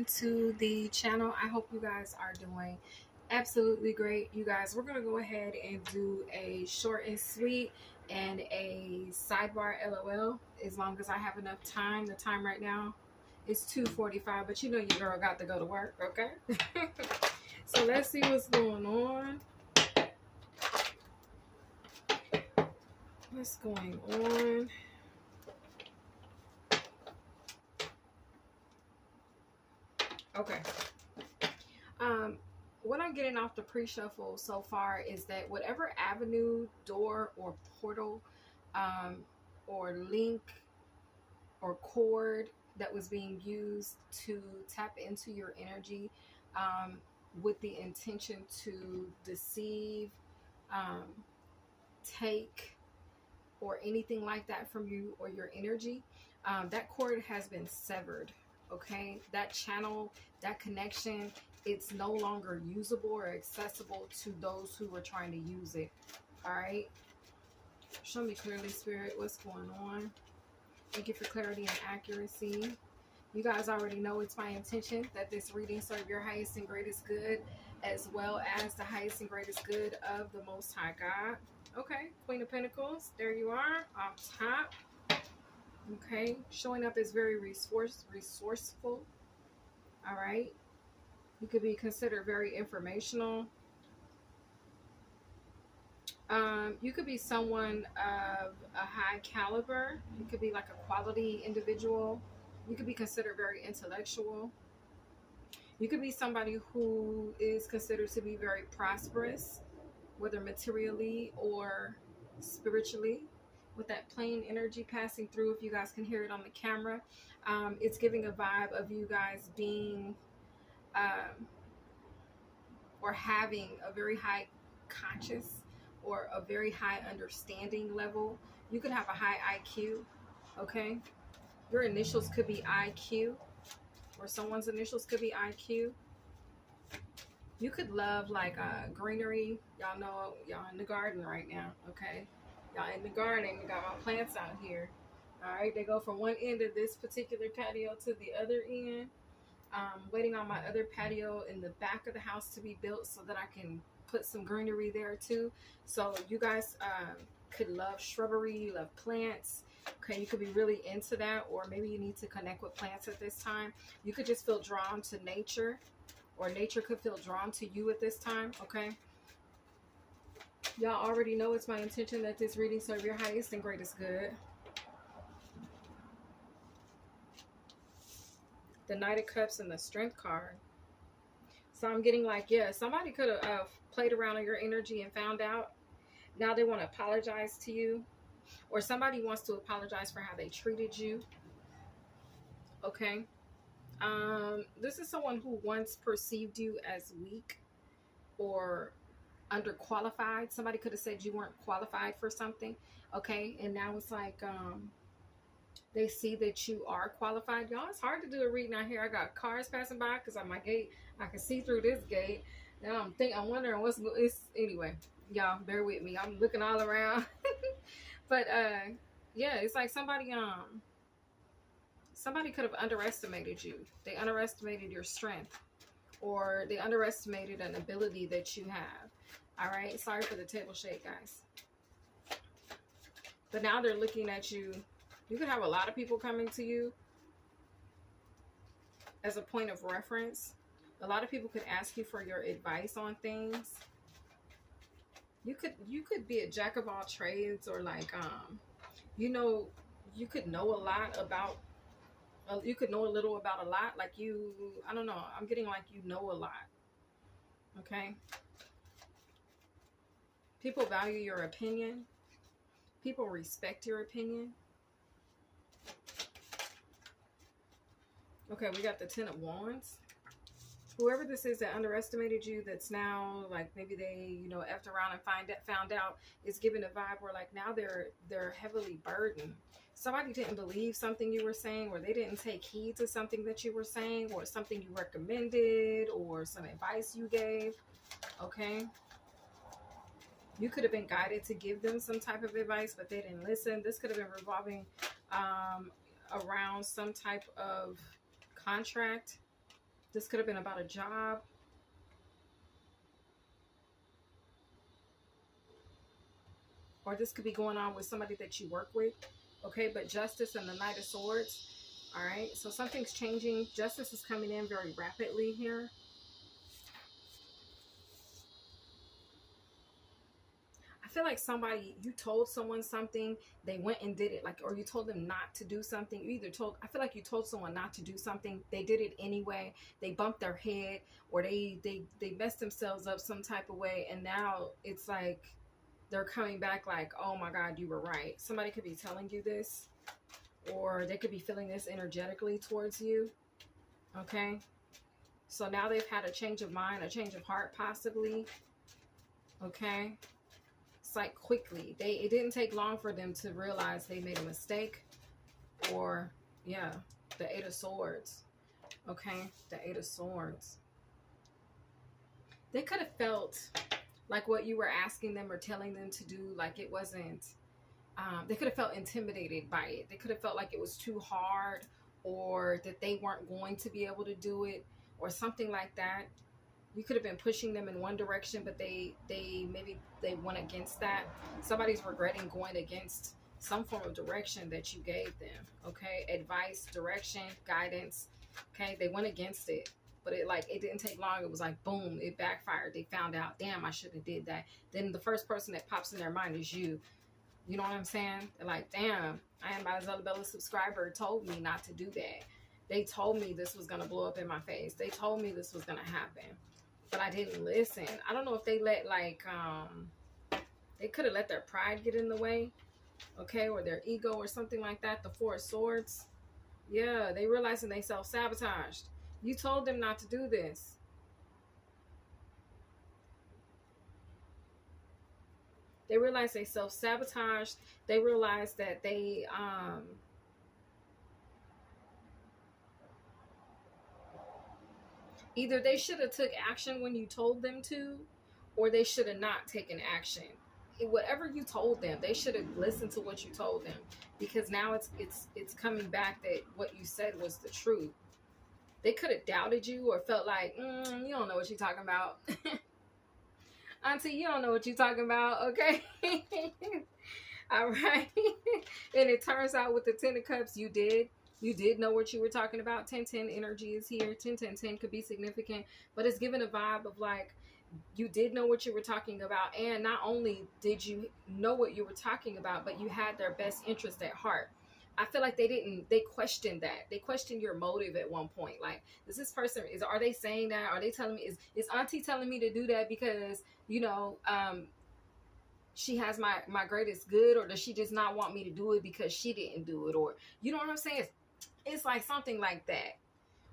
into the channel. I hope you guys are doing absolutely great. You guys, we're going to go ahead and do a short and sweet and a sidebar LOL as long as I have enough time. The time right now is 2:45, but you know your girl got to go to work, okay? So let's see what's going on. What's going on? Okay. What I'm getting off the pre-shuffle so far is that whatever avenue, door, or portal, um, or link or cord that was being used to tap into your energy, um, with the intention to deceive, um, take, or anything like that from you or your energy, that cord has been severed. Okay, that channel, that connection, it's no longer usable or accessible to those who were trying to use it. All right, show me clearly, Spirit, what's going on. Thank you for clarity and accuracy. You guys already know it's my intention that this reading serve your highest and greatest good, as well as the highest and greatest good of the Most High God. Okay, Queen of Pentacles, there you are, off top. Okay, showing up is very resourceful. All right, you could be considered very informational. You could be someone of a high caliber. You could be like a quality individual. You could be considered very intellectual. You could be somebody who is considered to be very prosperous, whether materially or spiritually, with that plain energy passing through. If you guys can hear it on the camera, it's giving a vibe of you guys being or having a very high conscious or a very high understanding level. You could have a high IQ. Okay, your initials could be IQ, or someone's initials could be IQ. You could love like greenery. Y'all know y'all in the garden right now. Okay, y'all in the garden. You got my plants out here. All right, they go from one end of this particular patio to the other end. Waiting on my other patio in the back of the house to be built so that I can put some greenery there too. So you guys could love shrubbery, you love plants. Okay, you could be really into that, or maybe you need to connect with plants at this time. You could just feel drawn to nature, or nature could feel drawn to you at this time. Okay, y'all already know it's my intention that this reading serve your highest and greatest good. The Knight of Cups and the Strength card. So I'm getting like, yeah, somebody could have played around on your energy and found out. Now they want to apologize to you, or somebody wants to apologize for how they treated you. Okay. This is someone who once perceived you as weak or underqualified. Somebody could have said you weren't qualified for something. Okay. And now it's like, they see that you are qualified. Y'all, it's hard to do a reading out here. I got cars passing by because on my gate, I can see through this gate. Now I'm wondering anyway. Y'all, bear with me. I'm looking all around. But yeah, it's like somebody could have underestimated you. They underestimated your strength, or they underestimated an ability that you have. All right, sorry for the table shake, guys. But now they're looking at you. You could have a lot of people coming to you as a point of reference. A lot of people could ask you for your advice on things. You could be a jack of all trades, or like you could know a lot about you could know a little about a lot. Like I don't know. I'm getting like you know a lot. Okay? People value your opinion. People respect your opinion. Okay, we got the Ten of Wands. Whoever this is that underestimated you, that's now like maybe they effed around and found out, is giving a vibe where like now they're heavily burdened. Somebody didn't believe something you were saying, or they didn't take heed to something that you were saying, or something you recommended, or some advice you gave. Okay, you could have been guided to give them some type of advice, but they didn't listen. This could have been revolving around some type of contract This could have been about a job. Or this could be going on with somebody that you work with. Okay, but Justice and the Knight of Swords. All right, so something's changing. Justice is coming in very rapidly here. I feel like somebody, you told someone something, they went and did it, like, or you told them not to do something. You either told, I feel like you told someone not to do something, they did it anyway, they bumped their head, or they messed themselves up some type of way, and now it's like they're coming back like, oh my God, you were right. Somebody could be telling you this, or they could be feeling this energetically towards you. Okay, so now they've had a change of mind, a change of heart possibly. Okay, it's like quickly, it didn't take long for them to realize they made a mistake. Or yeah, the Eight of Swords. Okay, the Eight of Swords. They could have felt like what you were asking them or telling them to do, like it wasn't, they could have felt intimidated by it. They could have felt like it was too hard, or that they weren't going to be able to do it, or something like that. You could have been pushing them in one direction, but maybe they went against that. Somebody's regretting going against some form of direction that you gave them. Okay, advice, direction, guidance. Okay, they went against it, but it didn't take long. It was like boom, it backfired. They found out, damn, I shouldn't have did that. Then the first person that pops in their mind is you. You know what I'm saying? They're like, damn, I am by Zella Bella subscriber told me not to do that. They told me this was gonna blow up in my face. They told me this was gonna happen, but I didn't listen. I don't know if they let they could have let their pride get in the way, okay, or their ego or something like that. The Four of Swords. Yeah, they realizing they self-sabotaged. You told them not to do this. They realized they self-sabotaged. They realized that they either they should have took action when you told them to, or they should have not taken action. Whatever you told them, they should have listened to what you told them, because now it's coming back that what you said was the truth. They could have doubted you or felt like, you don't know what you're talking about. Auntie, you don't know what you're talking about, okay? All right. And it turns out with the Ten of Cups, you did know what you were talking about. 10-10 energy is here. 10-10-10 could be significant, but it's given a vibe of like, you did know what you were talking about, and not only did you know what you were talking about, but you had their best interest at heart. I feel like they questioned that. They questioned your motive at one point. Like, is this person, are they saying that? Are they telling me, is Auntie telling me to do that because, she has my greatest good, or does she just not want me to do it because she didn't do it? Or, you know what I'm saying? It's like something like that.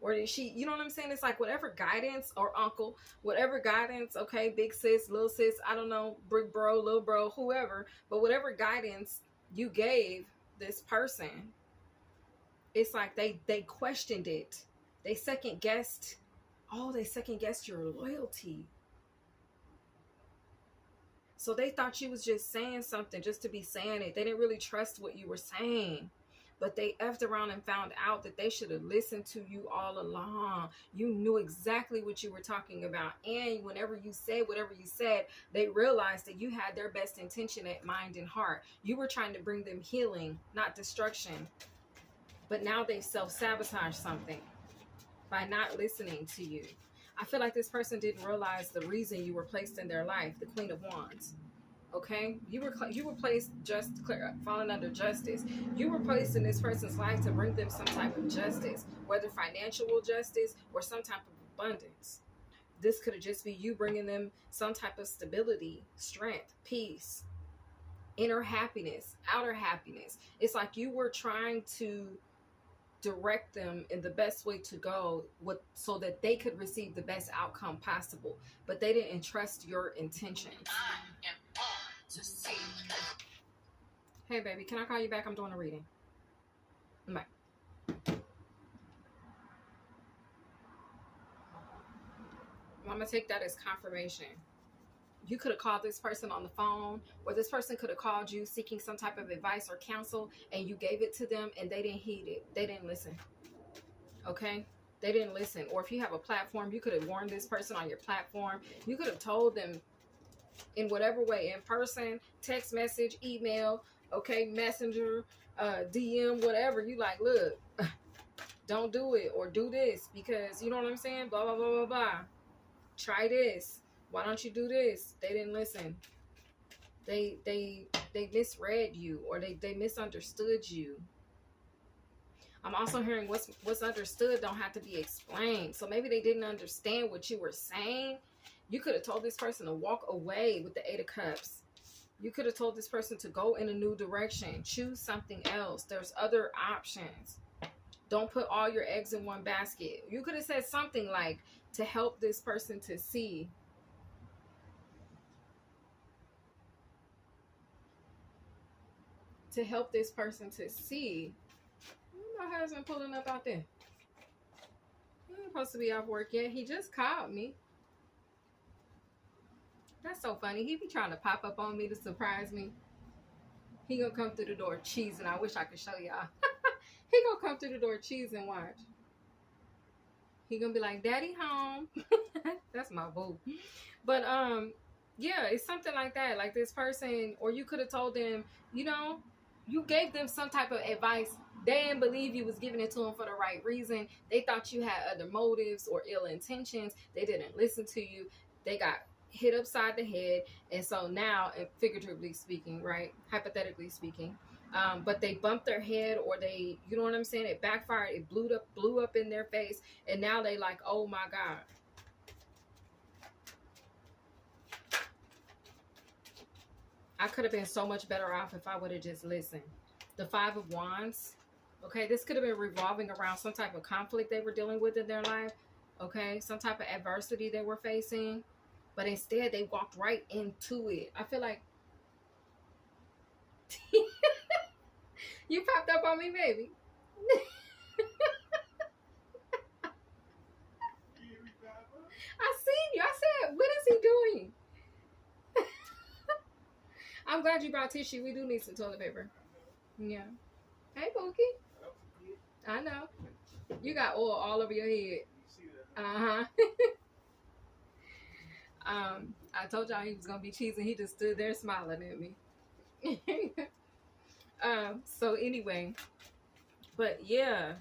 Or did she, you know what I'm saying? It's like whatever guidance, or uncle, whatever guidance, okay, big sis, little sis, I don't know, big bro, little bro, whoever, but whatever guidance you gave this person, it's like they questioned it. They second guessed your loyalty. So they thought you was just saying something just to be saying it. They didn't really trust what you were saying. But they effed around and found out that they should have listened to you all along. You knew exactly what you were talking about. And whenever you said whatever you said, they realized that you had their best intention at mind and heart. You were trying to bring them healing, not destruction. But now they self-sabotage something by not listening to you. I feel like this person didn't realize the reason you were placed in their life, the Queen of Wands. Okay, you were placed falling under justice. You were placed in this person's life to bring them some type of justice, whether financial justice or some type of abundance. This could have just be you bringing them some type of stability, strength, peace, inner happiness, outer happiness. It's like you were trying to direct them in the best way to go so that they could receive the best outcome possible, but they didn't trust your intentions. Hey baby, can I call you back? I'm doing a reading. Bye. I'm gonna take that as confirmation. You could have called this person on the phone, or this person could have called you seeking some type of advice or counsel, and you gave it to them and they didn't heed it. They didn't listen. Okay? They didn't listen. Or if you have a platform, you could have warned this person on your platform. You could have told them in whatever way, in person, text message, email, okay, messenger, DM, whatever. You like, look, don't do it, or do this because you know what I'm saying? Blah, blah, blah, blah, blah. Try this. Why don't you do this? They didn't listen. They misread you, or they misunderstood you. I'm also hearing what's understood don't have to be explained. So maybe they didn't understand what you were saying. You could have told this person to walk away with the 8 of Cups. You could have told this person to go in a new direction. Choose something else. There's other options. Don't put all your eggs in one basket. You could have said something like, to help this person to see. To help this person to see. My husband pulling up out there. He ain't supposed to be off work yet. He just called me. That's so funny. He be trying to pop up on me to surprise me. He gonna come through the door cheesing. I wish I could show y'all. He gonna come through the door cheesing. Watch. He gonna be like, Daddy home. That's my boo. But yeah, it's something like that. Like this person, or you could have told them, you know, you gave them some type of advice. They didn't believe you was giving it to them for the right reason. They thought you had other motives or ill intentions. They didn't listen to you. They got hit upside the head. And so now, figuratively speaking, right? Hypothetically speaking, but they bumped their head, or they, you know what I'm saying? It backfired. It blew up in their face. And now they like, oh my God. I could have been so much better off if I would have just listened. The 5 of Wands. Okay, this could have been revolving around some type of conflict they were dealing with in their life. Okay, some type of adversity they were facing. But instead, they walked right into it. I feel like... You popped up on me, baby. I seen you. I said, what is he doing? I'm glad you brought tissue. We do need some toilet paper. Yeah. Hey, Pookie. I know. You got oil all over your head. Uh-huh. I told y'all he was going to be cheesing. He just stood there smiling at me. So anyway. But yeah.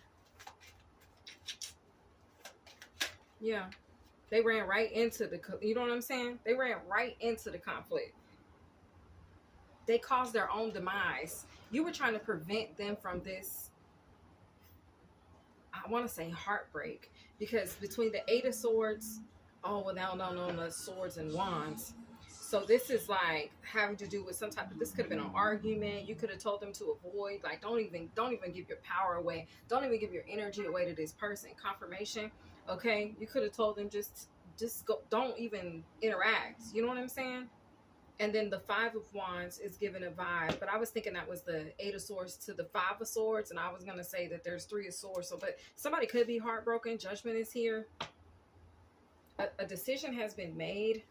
Yeah. They ran right into the, you know what I'm saying? They ran right into the conflict. They caused their own demise. You were trying to prevent them from this, I want to say heartbreak, because between the 8 of Swords, oh, well, now on the Swords and Wands. So this is like having to do with some type of, this could have been an argument. You could have told them to avoid, like, don't even give your power away. Don't even give your energy away to this person. Confirmation. Okay. You could have told them just go, don't even interact. You know what I'm saying? And then the 5 of Wands is given a vibe. But I was thinking that was the 8 of Swords to the 5 of Swords. And I was going to say that there's 3 of Swords. So, but somebody could be heartbroken. Judgment is here. A decision has been made.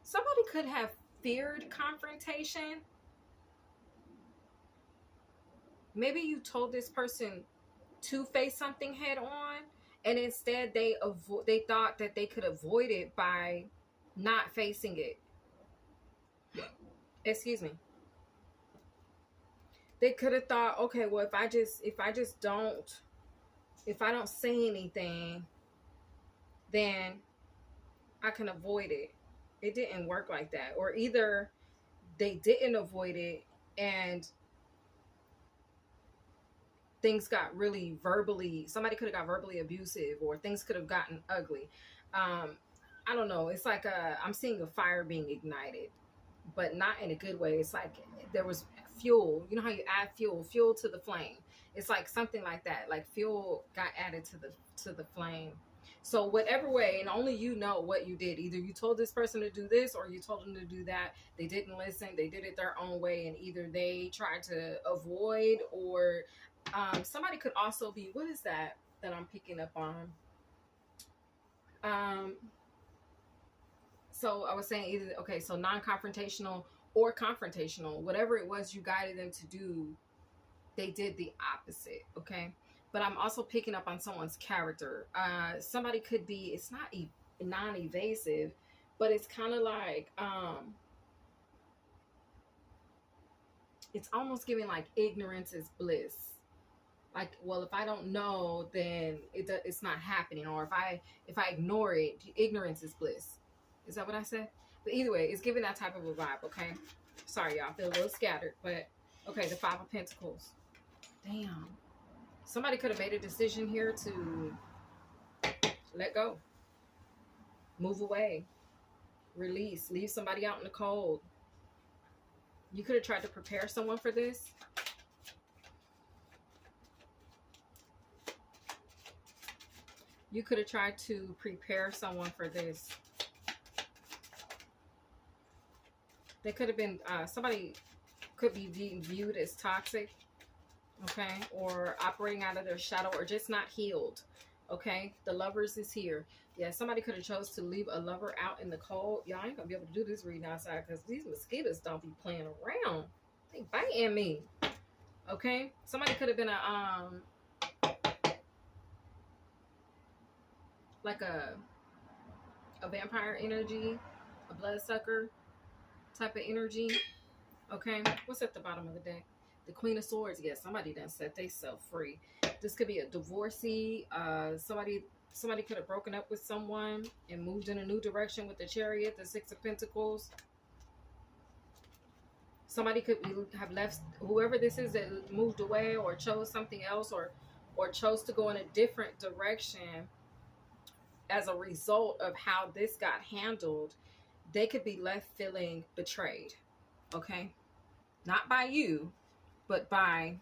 Somebody could have feared confrontation. Maybe you told this person to face something head on, and instead they thought that they could avoid it by not facing it. Excuse me. They could have thought, okay, well, if I don't say anything, then I can avoid it. It didn't work like that. Or either they didn't avoid it and things got really somebody could have got verbally abusive, or things could have gotten ugly. I don't know. It's like I'm seeing a fire being ignited, but not in a good way. It's like there was fuel. You know how you add fuel to the flame. It's like something like that. Like fuel got added to the flame. So whatever way, and only you know what you did. Either you told this person to do this, or you told them to do that. They didn't listen. They did it their own way, and either they tried to avoid, or somebody could also be, what is that I'm picking up on? So I was saying either, okay, so non-confrontational, or confrontational. Whatever it was you guided them to do, they did the opposite. Okay. But I'm also picking up on someone's character. Somebody could be, it's not non-evasive, but it's kind of like, it's almost giving like ignorance is bliss. Like, well, if I don't know, then it's not happening. Or if I ignore it, ignorance is bliss. Is that what I said? But either way, it's giving that type of a vibe. Okay. Sorry, y'all. I feel a little scattered, but okay. The Five of Pentacles. Damn. Somebody could have made a decision here to let go, move away, release, leave somebody out in the cold. You could have tried to prepare someone for this. You could have tried to prepare someone for this. They could have been, somebody could be viewed as toxic, okay, or operating out of their shadow, or just not healed, okay. The Lovers is here. Yeah, somebody could have chose to leave a lover out in the cold. Y'all ain't gonna be able to do this reading outside because these mosquitoes don't be playing around. They biting me, okay. Somebody could have been a like a vampire energy, a bloodsucker type of energy, okay. What's at the bottom of the deck? The Queen of Swords. Yes, somebody done set themselves free. This could be a divorcee. Somebody could have broken up with someone and moved in a new direction with the Chariot, the Six of Pentacles. Somebody could have left, whoever this is that moved away or chose something else, or chose to go in a different direction as a result of how this got handled. They could be left feeling betrayed, okay? Not by you, but by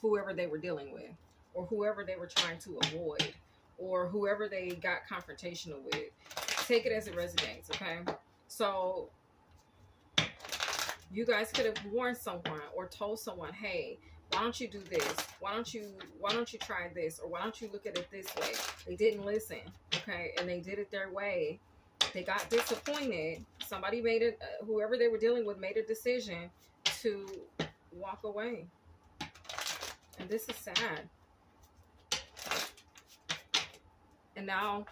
whoever they were dealing with, or whoever they were trying to avoid, or whoever they got confrontational with. Take it as it resonates, okay? So you guys could have warned someone or told someone, hey, why don't you do this? Why don't you try this? Or why don't you look at it this way? They didn't listen, okay? And they did it their way. They got disappointed. Somebody made it, whoever they were dealing with made a decision to walk away. And this is sad. And now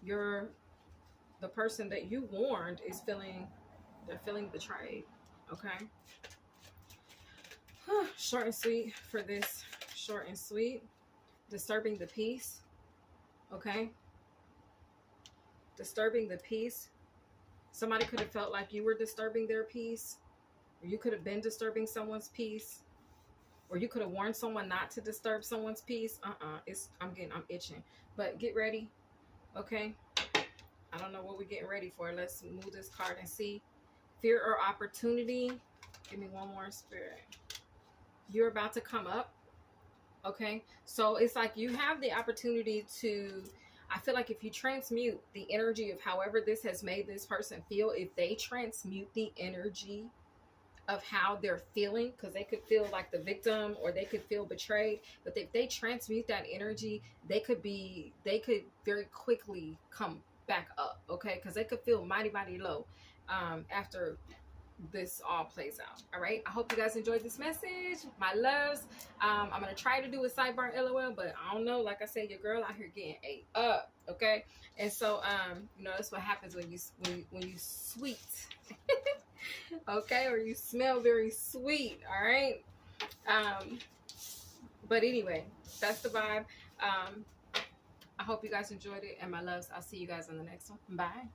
the person that you warned is they're feeling betrayed, okay? Short and sweet for this. Short and sweet. Disturbing the peace, okay? Disturbing the peace. Somebody could have felt like you were disturbing their peace, or you could have been disturbing someone's peace, or you could have warned someone not to disturb someone's peace. I'm itching. But get ready, okay? I don't know what we're getting ready for. Let's move this card and see. Fear or opportunity. Give me one more, Spirit. You're about to come up, okay? So it's like you have the opportunity to, I feel like if you transmute the energy of however this has made this person feel, if they transmute the energy of how they're feeling, because they could feel like the victim or they could feel betrayed, but if they transmute that energy, they could very quickly come back up, okay? Because they could feel mighty low after this all plays out. All right, I hope you guys enjoyed this message, my loves. I'm gonna try to do a sidebar LOL, but I don't know. Like I said, your girl out here getting ate up, okay? And so you know, that's what happens when you sweet okay, or you smell very sweet. All right, but anyway, that's the vibe. I hope you guys enjoyed it, and my loves, I'll see you guys on the next one. Bye.